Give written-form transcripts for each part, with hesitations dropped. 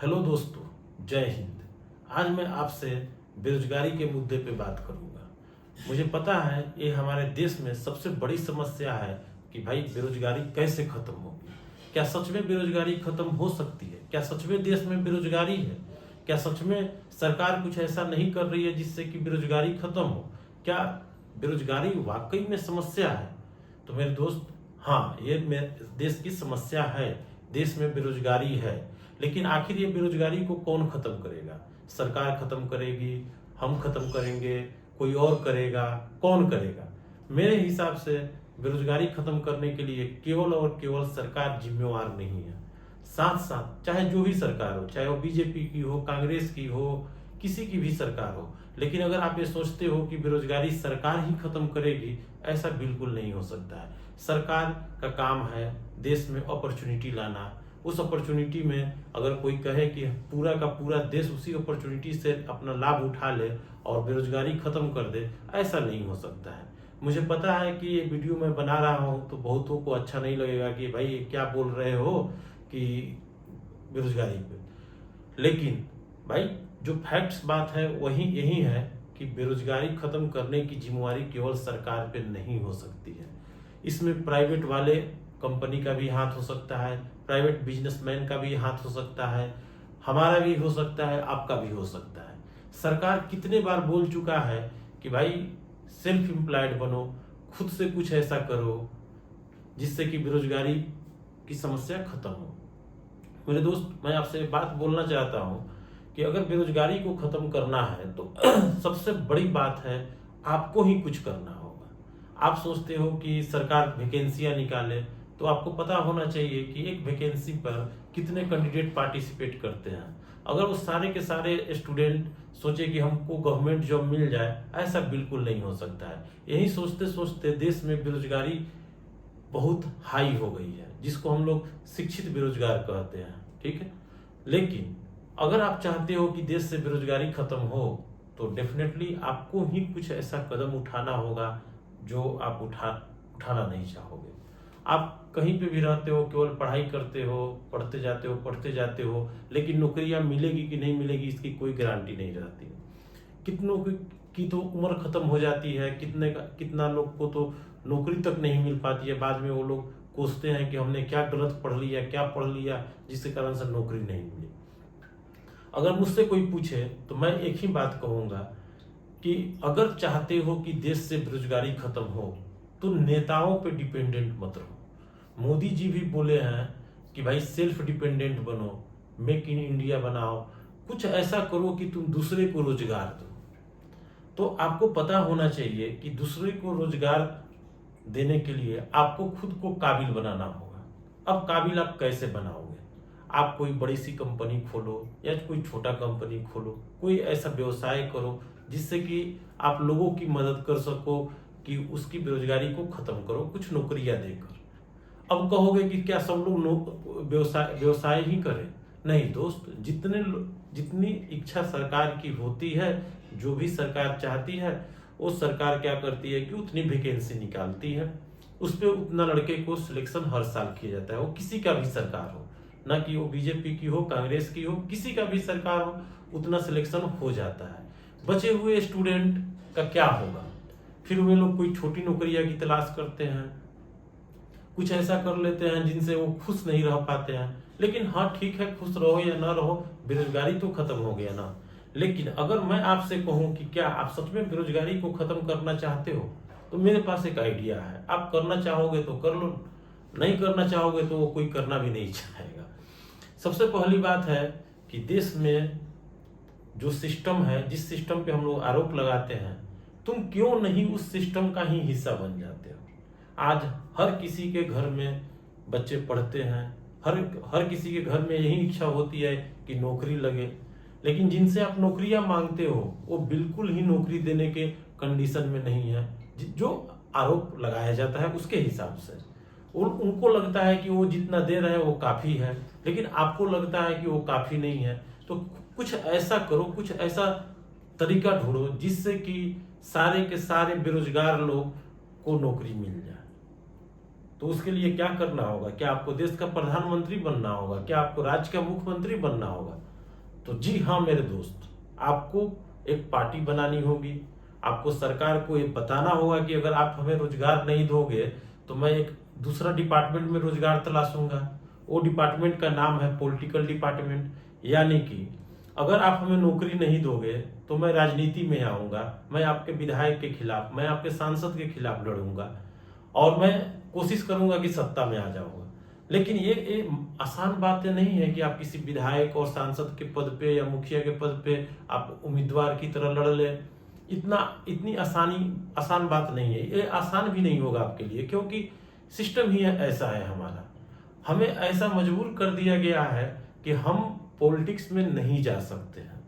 Hello दोस्तों, जय हिंद। आज मैं आपसे बेरोजगारी के मुद्दे पे बात करूंगा। मुझे पता है ये हमारे देश में सबसे बड़ी समस्या है कि भाई बेरोजगारी कैसे खत्म होगी। क्या सच में बेरोजगारी खत्म हो सकती है? क्या सच में देश में बेरोजगारी है? क्या सच में सरकार कुछ ऐसा नहीं कर रही है जिससे कि बेरोजगारी खत्म हो? क्या बेरोजगारी वाकई में समस्या है? तो मेरे दोस्त, हाँ, ये देश की समस्या है। देश में बेरोजगारी है, लेकिन आखिर ये बेरोजगारी को कौन खत्म करेगा? सरकार खत्म करेगी, हम खत्म करेंगे, कोई और करेगा? कौन करेगा? मेरे हिसाब से बेरोजगारी खत्म करने के लिए केवल और केवल सरकार जिम्मेवार नहीं है। साथ साथ चाहे जो भी सरकार हो, चाहे वो बीजेपी की हो, कांग्रेस की हो, किसी की भी सरकार हो, लेकिन अगर आप ये सोचते हो कि बेरोजगारी सरकार ही खत्म करेगी, ऐसा बिल्कुल नहीं हो सकता है। सरकार का काम है देश में अपॉर्चुनिटी लाना। उस अपॉर्चुनिटी में अगर कोई कहे कि पूरा का पूरा देश उसी अपॉर्चुनिटी से अपना लाभ उठा ले और बेरोजगारी खत्म कर दे, ऐसा नहीं हो सकता है। मुझे पता है कि ये वीडियो मैं बना रहा हूँ तो बहुतों को अच्छा नहीं लगेगा कि भाई ये क्या बोल रहे हो कि बेरोजगारी पे, लेकिन भाई जो फैक्ट्स बात है वही यही है कि बेरोजगारी खत्म करने की जिम्मेवारी केवल सरकार पे नहीं हो सकती है। इसमें प्राइवेट वाले कंपनी का भी हाथ हो सकता है, प्राइवेट बिजनेसमैन का भी हाथ हो सकता है, हमारा भी हो सकता है, आपका भी हो सकता है। सरकार कितने बार बोल चुका है कि भाई सेल्फ एम्प्लॉयड बनो, खुद से कुछ ऐसा करो जिससे कि बेरोजगारी की समस्या खत्म हो। मेरे दोस्त, मैं आपसे बात बोलना चाहता हूँ कि अगर बेरोजगारी को खत्म करना है तो सबसे बड़ी बात है आपको ही कुछ करना होगा। आप सोचते हो कि सरकार वैकेंसियां निकाले, तो आपको पता होना चाहिए कि एक वैकेंसी पर कितने कैंडिडेट पार्टिसिपेट करते हैं। अगर वो सारे के सारे स्टूडेंट सोचे कि हमको गवर्नमेंट जॉब मिल जाए, ऐसा बिल्कुल नहीं हो सकता है। यही सोचते सोचते देश में बेरोजगारी बहुत हाई हो गई है, जिसको हम लोग शिक्षित बेरोजगार कहते हैं, ठीक है। लेकिन अगर आप चाहते हो कि देश से बेरोजगारी खत्म हो, तो डेफिनेटली आपको ही कुछ ऐसा कदम उठाना होगा जो आप उठाना नहीं चाहोगे। आप कहीं पे भी रहते हो, केवल पढ़ाई करते हो, पढ़ते जाते हो, लेकिन नौकरियां मिलेगी कि नहीं मिलेगी इसकी कोई गारंटी नहीं रहती। कितनों की तो उम्र खत्म हो जाती है, कितना लोग को तो नौकरी तक नहीं मिल पाती है। बाद में वो लोग कोसते हैं कि हमने क्या गलत पढ़ लिया, क्या पढ़ लिया जिसके कारण से नौकरी नहीं मिली। अगर मुझसे कोई पूछे तो मैं एक ही बात कहूंगा कि अगर चाहते हो कि देश से बेरोजगारी खत्म हो, तो नेताओं पे डिपेंडेंट मत रहो। मोदी जी भी बोले हैं कि भाई सेल्फ डिपेंडेंट बनो, मेक इन इंडिया बनाओ, कुछ ऐसा करो कि तुम दूसरे को रोजगार दो। तो आपको पता होना चाहिए कि दूसरे को रोजगार देने के लिए आपको खुद को काबिल बनाना होगा। अब काबिल आप कैसे बनाओगे? आप कोई बड़ी सी कंपनी खोलो या कोई छोटा कंपनी खोलो, कोई ऐसा व्यवसाय करो जिससे कि आप लोगों की मदद कर सको कि उसकी बेरोजगारी को खत्म करो, कुछ नौकरियां देकर। अब कहोगे कि क्या सब लोग व्यवसाय व्यवसाय ही करें? नहीं दोस्त, जितनी इच्छा सरकार की होती है, जो भी सरकार चाहती है, वो सरकार क्या करती है कि उतनी वैकेंसी निकालती है। उस पर उतना लड़के को सिलेक्शन हर साल किया जाता है, वो किसी का भी सरकार हो, ना कि वो बीजेपी की हो, कांग्रेस की हो, किसी का भी सरकार हो, उतना सिलेक्शन हो जाता है। बचे हुए स्टूडेंट का क्या होगा? फिर वे लोग कोई छोटी नौकरियां की तलाश करते हैं, कुछ ऐसा कर लेते हैं जिनसे वो खुश नहीं रह पाते हैं। लेकिन हाँ ठीक है, खुश रहो या ना रहो, बेरोजगारी तो खत्म हो गया ना। लेकिन अगर मैं आपसे कहूं कि क्या आप सच में बेरोजगारी को खत्म करना चाहते हो, तो मेरे पास एक आइडिया है। आप करना चाहोगे तो कर लो, नहीं करना चाहोगे तो वो कोई करना भी नहीं चाहेगा। सबसे पहली बात है कि देश में जो सिस्टम है, जिस सिस्टम पे हम लोग आरोप लगाते हैं, तुम क्यों नहीं उस सिस्टम का ही हिस्सा बन जाते हो? आज हर किसी के घर में बच्चे पढ़ते हैं, हर किसी के घर में यही इच्छा होती है कि नौकरी लगे, लेकिन जिनसे आप नौकरियां मांगते हो वो बिल्कुल ही नौकरी देने के कंडीशन में नहीं है। जो आरोप लगाया जाता है उसके हिसाब से उनको लगता है कि वो जितना दे रहे हैं वो काफी है, लेकिन आपको लगता है कि वो काफी नहीं है। तो कुछ ऐसा करो, कुछ ऐसा तरीका ढूंढो जिससे कि सारे के सारे बेरोजगार लोग को नौकरी मिल जाए। तो उसके लिए क्या करना होगा? क्या आपको देश का प्रधानमंत्री बनना होगा? क्या आपको राज्य का मुख्यमंत्री बनना होगा? तो जी हाँ मेरे दोस्त, आपको एक पार्टी बनानी होगी। आपको सरकार को ये बताना होगा कि अगर आप हमें रोजगार नहीं दोगे तो मैं एक दूसरा डिपार्टमेंट में रोजगार तलाशूंगा। वो डिपार्टमेंट का नाम है पॉलिटिकल डिपार्टमेंट। यानी कि अगर आप हमें नौकरी नहीं दोगे तो मैं राजनीति में आऊंगा, मैं आपके विधायक के खिलाफ, मैं आपके सांसद के खिलाफ लड़ूंगा और मैं कोशिश करूंगा कि सत्ता में आ जाऊंगा। लेकिन ये आसान बातें नहीं है कि आप किसी विधायक और सांसद के पद पे या मुखिया के पद पे आप उम्मीदवार की तरह लड़ ले। इतनी आसान बात नहीं है। ये आसान भी नहीं होगा आपके लिए, क्योंकि सिस्टम ही ऐसा है हमारा। हमें ऐसा मजबूर कर दिया गया है कि हम पॉलिटिक्स में नहीं जा सकते हैं।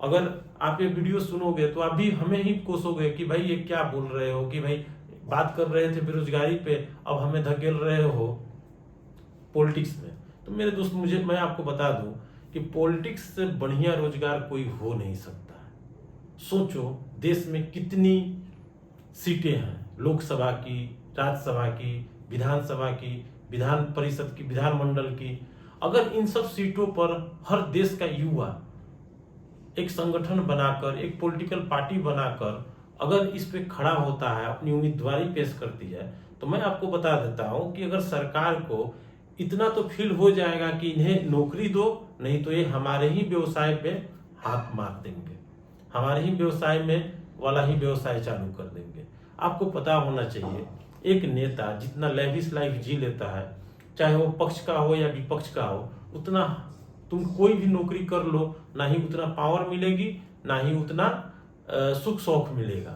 अगर आप ये वीडियो सुनोगे तो आप भी हमें ही कोसोगे कि भाई ये क्या बोल रहे हो, कि भाई बात कर रहे थे बेरोजगारी पे, अब हमें धकेल रहे हो पॉलिटिक्स में। तो मेरे दोस्त, मैं आपको बता दूं कि पॉलिटिक्स से बढ़िया रोजगार कोई हो नहीं सकता है। सोचो देश में कितनी सीटें हैं, लोकसभा की, राज्यसभा की, विधानसभा की, विधान परिषद की, विधानमंडल की। अगर इन सब सीटों पर हर देश का युवा एक संगठन बनाकर, एक पॉलिटिकल पार्टी बनाकर अगर इस पे खड़ा होता है, अपनी उम्मीदवारी पेश करती है, तो मैं आपको बता देता हूं कि अगर सरकार को इतना तो फील हो जाएगा कि इन्हें नौकरी दो, नहीं तो ये हमारे ही व्यवसाय पे हाथ मार देंगे, हमारे ही व्यवसाय में वाला ही व्यवसाय चालू कर देंगे। आपको पता होना चाहिए, एक नेता जितना लेविश लाइफ जी लेता है, चाहे वो पक्ष का हो या विपक्ष का हो, उतना तुम कोई भी नौकरी कर लो, ना ही उतना पावर मिलेगी, ना ही उतना सुख शौक मिलेगा,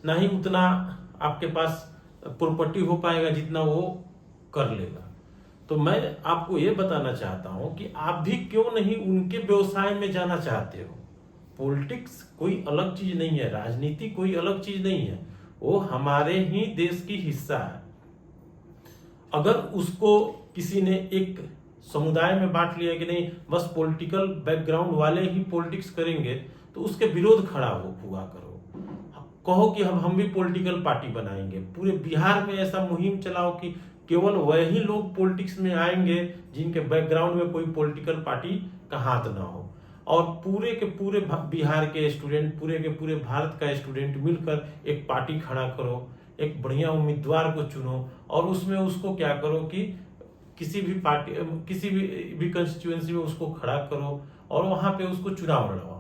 ना ही उतना आपके पास प्रॉपर्टी हो पाएगा जितना वो कर लेगा। तो मैं आपको ये बताना चाहता हूं कि आप भी क्यों नहीं उनके व्यवसाय में जाना चाहते हो। पॉलिटिक्स कोई अलग चीज नहीं है, राजनीति कोई अलग चीज नहीं है, वो हमारे ही देश की हिस्सा है। अगर उसको किसी ने एक समुदाय में बांट लिया कि नहीं बस पॉलिटिकल बैकग्राउंड वाले ही पॉलिटिक्स करेंगे, तो उसके विरोध खड़ा हुआ करो। कहो कि हम भी पॉलिटिकल पार्टी बनाएंगे। पूरे बिहार में ऐसा मुहिम चलाओ कि केवल वही लोग पॉलिटिक्स में आएंगे जिनके बैकग्राउंड में कोई पॉलिटिकल पार्टी का हाथ ना हो। और पूरे के पूरे बिहार के स्टूडेंट, पूरे के पूरे भारत का स्टूडेंट मिलकर एक पार्टी खड़ा करो, एक बढ़िया उम्मीदवार को चुनो और उसमें उसको क्या करो कि किसी भी पार्टी, किसी भी कंस्टिट्यूएंसी में उसको खड़ा करो और वहां पे उसको चुनाव लड़वाओ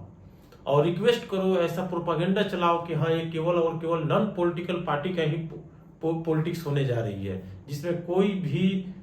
और रिक्वेस्ट करो, ऐसा प्रोपागेंडा चलाओ कि हाँ ये केवल और केवल नॉन पॉलिटिकल पार्टी का ही पॉलिटिक्स होने जा रही है, जिसमें कोई भी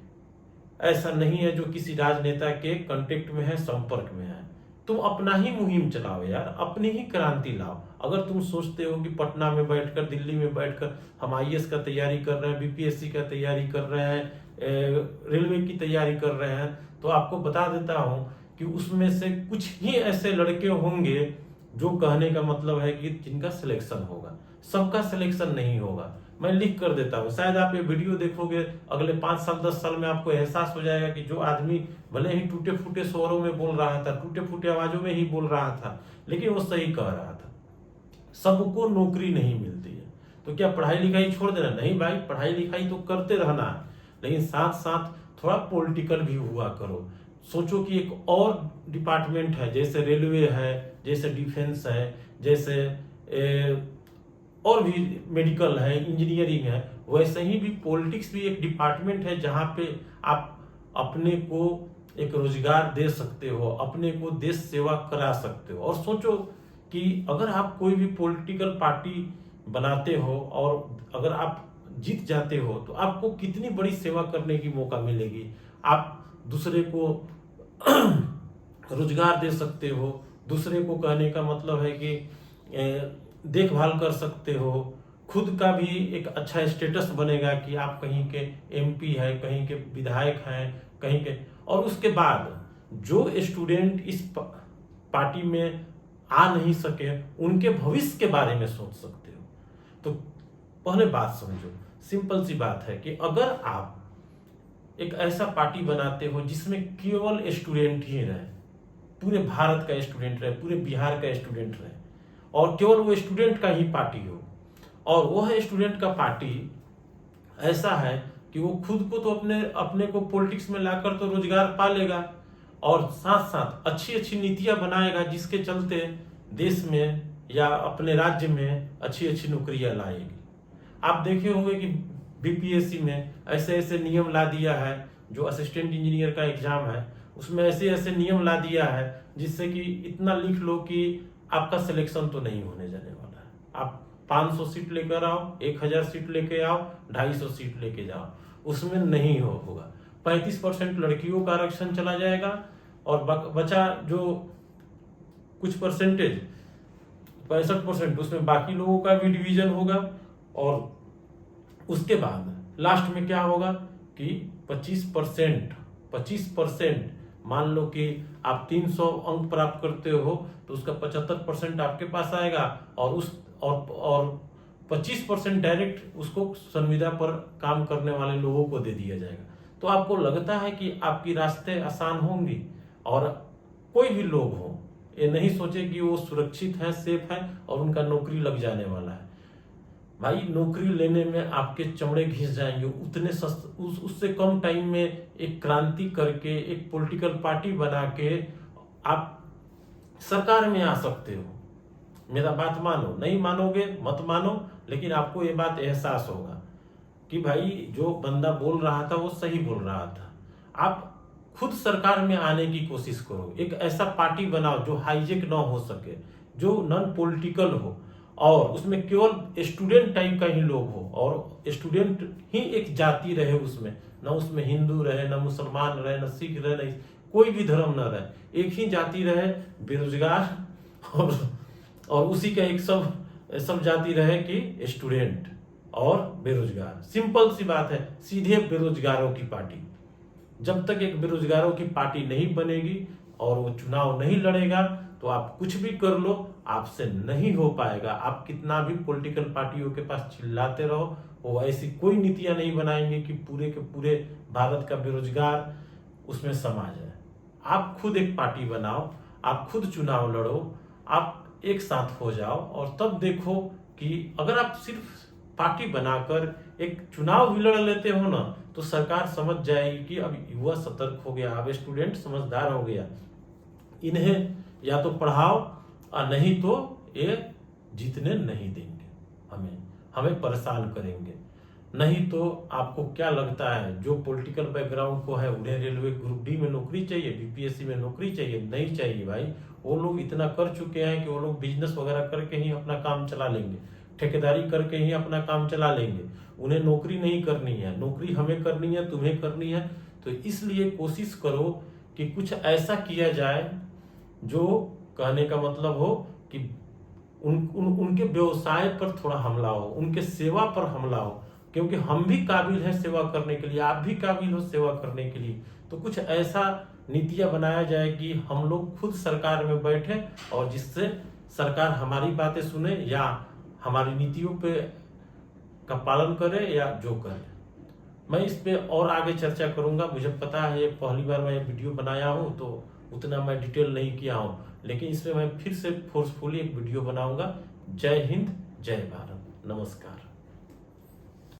ऐसा नहीं है जो किसी राजनेता के कांटेक्ट में है, संपर्क में है। तुम अपना ही मुहिम चलाओ यार, अपनी ही क्रांति लाओ। अगर तुम सोचते हो कि पटना में बैठकर, दिल्ली में बैठकर हम आईएएस का तैयारी कर रहे हैं, बीपीएससी का तैयारी कर रहे हैं, रेलवे की तैयारी कर रहे हैं, तो आपको बता देता हूं कि उसमें से कुछ ही ऐसे लड़के होंगे जो कहने का मतलब है कि जिनका सिलेक्शन होगा। सबका सिलेक्शन नहीं होगा। मैं लिख कर देता हूँ, शायद आप ये वीडियो देखोगे अगले 5 साल 10 साल में आपको एहसास हो जाएगा कि जो आदमी भले ही टूटे फूटे स्वरों में बोल रहा था, टूटे फूटे आवाजों में ही बोल रहा था, लेकिन वो सही कह रहा था। सबको नौकरी नहीं मिलती है, तो क्या पढ़ाई लिखाई छोड़ देना? नहीं भाई, पढ़ाई लिखाई तो करते रहना है, लेकिन साथ साथ थोड़ा पॉलिटिकल भी हुआ करो। सोचो कि एक और डिपार्टमेंट है, जैसे रेलवे है, जैसे डिफेंस है, जैसे और भी मेडिकल है, इंजीनियरिंग है, वैसे ही भी पॉलिटिक्स भी एक डिपार्टमेंट है जहां पे आप अपने को एक रोजगार दे सकते हो, अपने को देश सेवा करा सकते हो। और सोचो कि अगर आप कोई भी पॉलिटिकल पार्टी बनाते हो और अगर आप जीत जाते हो तो आपको कितनी बड़ी सेवा करने की मौका मिलेगी। आप दूसरे को रोजगार दे सकते हो, दूसरे को कहने का मतलब है कि देखभाल कर सकते हो, खुद का भी एक अच्छा स्टेटस बनेगा कि आप कहीं के एमपी है, कहीं के विधायक हैं, कहीं के। और उसके बाद जो स्टूडेंट इस पार्टी में आ नहीं सके, उनके भविष्य के बारे में सोच सकते हो। तो पहले बात समझो, सिंपल सी बात है कि अगर आप एक ऐसा पार्टी बनाते हो जिसमें केवल स्टूडेंट ही रहे, पूरे भारत का स्टूडेंट रहे, पूरे बिहार का स्टूडेंट रहे, और केवल वो स्टूडेंट का ही पार्टी हो, और वह स्टूडेंट का पार्टी ऐसा है कि वो खुद को तो अपने को पॉलिटिक्स में लाकर तो रोजगार पा लेगा, और साथ साथ अच्छी अच्छी नीतियां बनाएगा जिसके चलते देश में या अपने राज्य में अच्छी अच्छी नौकरियां लाएगी। आप देखे होंगे कि बीपीएससी में ऐसे ऐसे नियम ला दिया है, जो असिस्टेंट इंजीनियर का एग्जाम है उसमें ऐसे ऐसे नियम ला दिया है जिससे कि इतना लिख लो कि आपका सिलेक्शन तो नहीं होने जाने वाला है। आप 500 सीट लेकर आओ, 1000 सीट लेके आओ, 250 सीट लेके जाओ, उसमें नहीं होगा। 35% लड़कियों का आरक्षण चला जाएगा और बचा जो कुछ परसेंटेज 65%, उसमें बाकी लोगों का भी डिवीजन होगा। और उसके बाद लास्ट में क्या होगा कि 25% मान लो कि आप 300 अंक प्राप्त करते हो तो उसका 75% आपके पास आएगा और 25% डायरेक्ट उसको संविदा पर काम करने वाले लोगों को दे दिया जाएगा। तो आपको लगता है कि आपकी रास्ते आसान होंगी और कोई भी लोग हो ये नहीं सोचे कि वो सुरक्षित है, सेफ है और उनका नौकरी लग जाने वाला है। भाई नौकरी लेने में आपके चमड़े घिस जाएंगे। उससे कम टाइम में एक क्रांति करके एक पॉलिटिकल पार्टी बना के आप सरकार में आ सकते हो। मेरा बात मानो, नहीं मानोगे मत मानो, लेकिन आपको ये बात एहसास होगा कि भाई जो बंदा बोल रहा था वो सही बोल रहा था। आप खुद सरकार में आने की कोशिश करो, एक ऐसा पार्टी बनाओ जो हाईजेक ना हो सके, जो नॉन पॉलिटिकल हो और उसमें केवल स्टूडेंट टाइप का ही लोग हो और स्टूडेंट ही एक जाति रहे उसमें, ना उसमें हिंदू रहे, ना मुसलमान रहे, ना सिख रहे, ना कोई भी धर्म ना रहे, एक ही जाति रहे बेरोजगार और उसी का एक सब जाति रहे कि स्टूडेंट और बेरोजगार। सिंपल सी बात है, सीधे बेरोजगारों की पार्टी। जब तक एक बेरोजगारों की पार्टी नहीं बनेगी और वो चुनाव नहीं लड़ेगा तो आप कुछ भी कर लो आपसे नहीं हो पाएगा। आप कितना भी पॉलिटिकल पार्टियों के पास चिल्लाते रहो, वो ऐसी कोई नीतियां नहीं बनाएंगे कि पूरे के पूरे भारत का बेरोजगार उसमें समा जाए। आप खुद एक पार्टी बनाओ, आप खुद चुनाव लड़ो, आप एक साथ हो जाओ और तब देखो कि अगर आप सिर्फ पार्टी बनाकर एक चुनाव भी लड़ लेते हो ना तो सरकार समझ जाएगी कि अब युवा सतर्क हो गया, अब स्टूडेंट समझदार हो गया, इन्हें या तो पढ़ाओ और नहीं तो ये जीतने नहीं देंगे, हमें परेशान करेंगे। नहीं तो आपको क्या लगता है जो पॉलिटिकल बैकग्राउंड को है उन्हें रेलवे ग्रुप डी में नौकरी चाहिए, बीपीएससी में नौकरी चाहिए? नहीं चाहिए भाई। वो लोग इतना कर चुके हैं कि वो लोग बिजनेस वगैरह करके ही अपना काम चला लेंगे, ठेकेदारी करके ही अपना काम चला लेंगे। उन्हें नौकरी नहीं करनी है, नौकरी हमें करनी है, तुम्हें करनी है। तो इसलिए कोशिश करो कि कुछ ऐसा किया जाए जो कहने का मतलब हो कि उनके व्यवसाय पर थोड़ा हमला हो, उनके सेवा पर हमला हो, क्योंकि हम भी काबिल हैं सेवा करने के लिए, आप भी काबिल हो सेवा करने के लिए। तो कुछ ऐसा नीतियां बनाया जाए कि हम लोग खुद सरकार में बैठे और जिससे सरकार हमारी बातें सुने या हमारी नीतियों पे का पालन करे या जो करे। मैं इस पे और आगे चर्चा करूंगा। मुझे पता है ये पहली बार मैं वीडियो बनाया हूं तो उतना मैं डिटेल नहीं किया हूं, लेकिन इसमें मैं फिर से फोर्सफुली एक वीडियो बनाऊंगा। जय हिंद, जय भारत, नमस्कार।